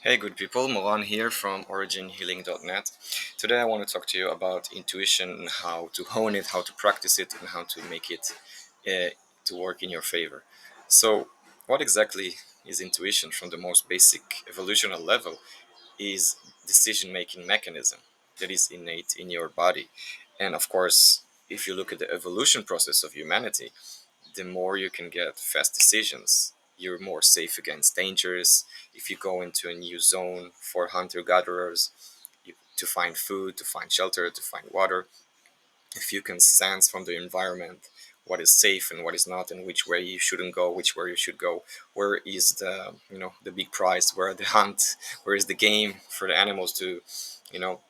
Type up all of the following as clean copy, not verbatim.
Hey, good people, Moran here from originhealing.net. Today, I want to talk to you about intuition and how to hone it, how to practice it, and how to make it to work in your favor. So, what exactly is intuition from the most basic evolutionary level? Is decision making mechanism that is innate in your body. And of course, if you look at the evolution process of humanity, the more you can get fast decisions, you're more safe against dangers. If you go into a new zone for hunter gatherers, to find food, to find shelter, to find water, if you can sense from the environment what is safe and what is not, and which way you shouldn't go, which way you should go, where is the big prize, where the hunt, where is the game for the animals you know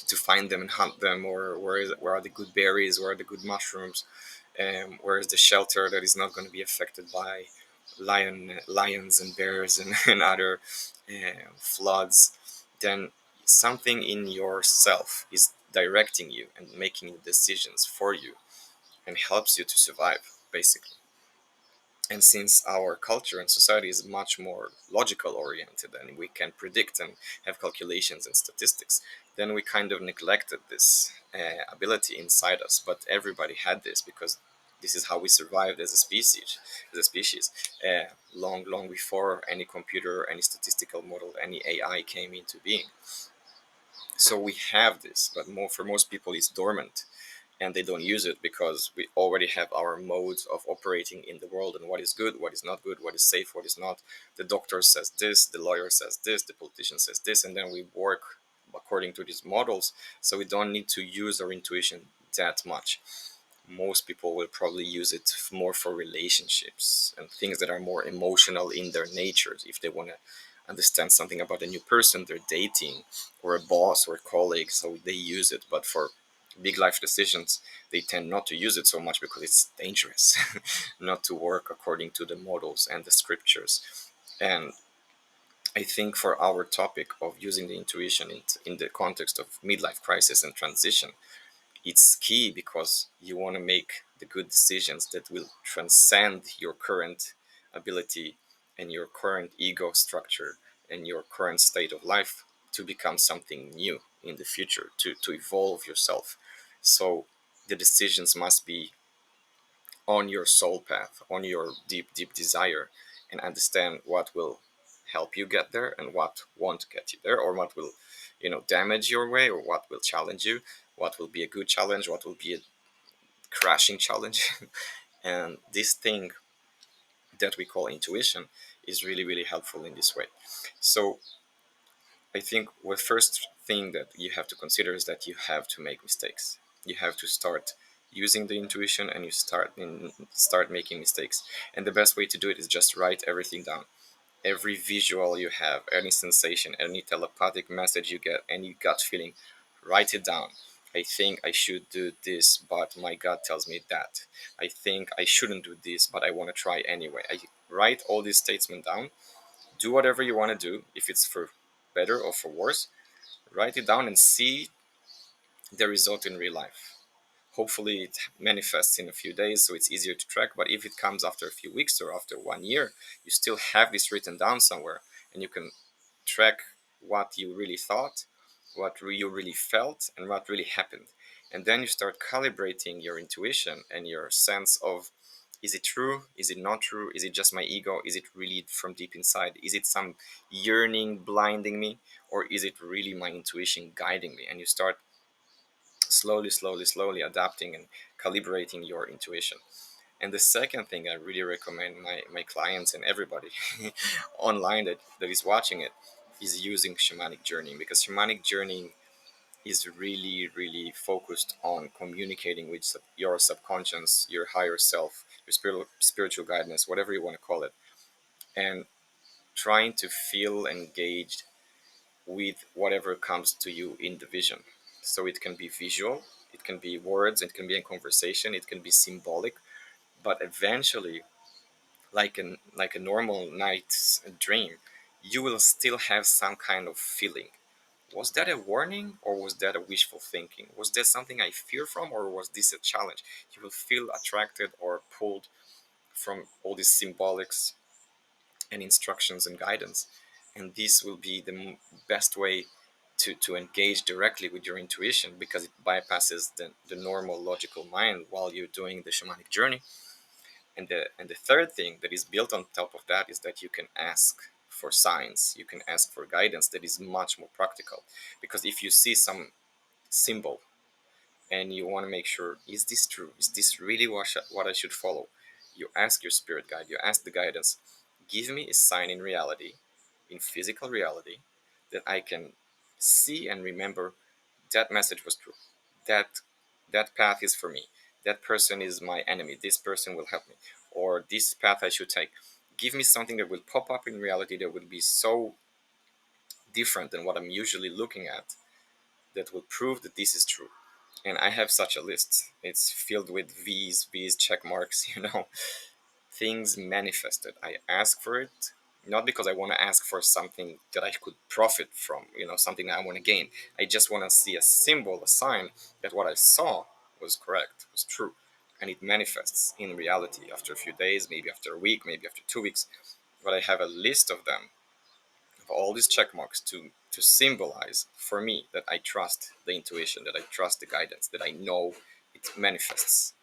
to find them and hunt them, or where are the good berries, where are the good mushrooms, where is the shelter that is not going to be affected by lions and bears and, and other floods, then something in yourself is directing you and making decisions for you and helps you to survive, basically. And since our culture and society is much more logical oriented and we can predict and have calculations and statistics, then we kind of neglected this ability inside us. But everybody had this because this is how we survived as a species, long before any computer, any statistical model, any AI came into being. So we have this, but for most people, it's dormant and they don't use it because we already have our modes of operating in the world and what is good, what is not good, what is safe, what is not. The doctor says this, the lawyer says this, the politician says this, and then we work according to these models. So we don't need to use our intuition that much. Most people will probably use it more for relationships and things that are more emotional in their natures. If they want to understand something about a new person they're dating, or a boss or a colleague, so they use it. But for big life decisions, they tend not to use it so much because it's dangerous not to work according to the models and the scriptures. And I think for our topic of using the intuition in the context of midlife crisis and transition, it's key because you want to make the good decisions that will transcend your current ability and your current ego structure and your current state of life to become something new in the future, to evolve yourself. So the decisions must be on your soul path, on your deep desire, and understand what will help you get there and what won't get you there, or what will damage your way, or what will challenge you, what will be a good challenge, what will be a crashing challenge. And this thing that we call intuition is really really helpful in this way. So I think the first thing that you have to consider is that you have to make mistakes. You have to start using the intuition, and you start making mistakes. And the best way to do it is just write everything down. Every visual you have, any sensation, any telepathic message you get, any gut feeling, write it down. I think I should do this, but my gut tells me that. I think I shouldn't do this, but I want to try anyway. I write all these statements down. Do whatever you want to do, if it's for better or for worse. Write it down and see the result in real life. Hopefully, it manifests in a few days, so it's easier to track. But if it comes after a few weeks or after 1 year, you still have this written down somewhere, and you can track what you really thought, what you really felt, and what really happened. And then you start calibrating your intuition and your sense of, is it true? Is it not true? Is it just my ego? Is it really from deep inside? Is it some yearning blinding me? Or is it really my intuition guiding me? And you start slowly adapting and calibrating your intuition. And the second thing I really recommend my clients and everybody online that is watching it is using shamanic journeying, because shamanic journeying is really really focused on communicating with your subconscious, your higher self, your spiritual guidance, whatever you want to call it, and trying to feel engaged with whatever comes to you in the vision. So it can be visual, it can be words, it can be a conversation, it can be symbolic, but eventually, like a normal night's dream, you will still have some kind of feeling. Was that a warning, or was that a wishful thinking? Was that something I fear from, or was this a challenge? You will feel attracted or pulled from all these symbolics and instructions and guidance. And this will be the best way to engage directly with your intuition, because it bypasses the normal logical mind while you're doing the shamanic journey. And the third thing that is built on top of that is that you can ask for signs, you can ask for guidance that is much more practical. Because if you see some symbol and you want to make sure, is this true, is this really what I should follow, you ask your spirit guide, you ask the guidance, give me a sign in reality, in physical reality, that I can see and remember that message was true, that that path is for me, that person is my enemy, this person will help me, or this path I should take. Give me something that will pop up in reality that will be so different than what I'm usually looking at, that will prove that this is true. And I have such a list. It's filled with V's, check marks, things manifested. I ask for it, not because I want to ask for something that I could profit from, something that I want to gain. I just want to see a symbol, a sign that what I saw was correct, was true. And it manifests in reality after a few days, maybe after a week, maybe after 2 weeks. But I have a list of them, of all these check marks, to symbolize for me that I trust the intuition, that I trust the guidance, that I know it manifests.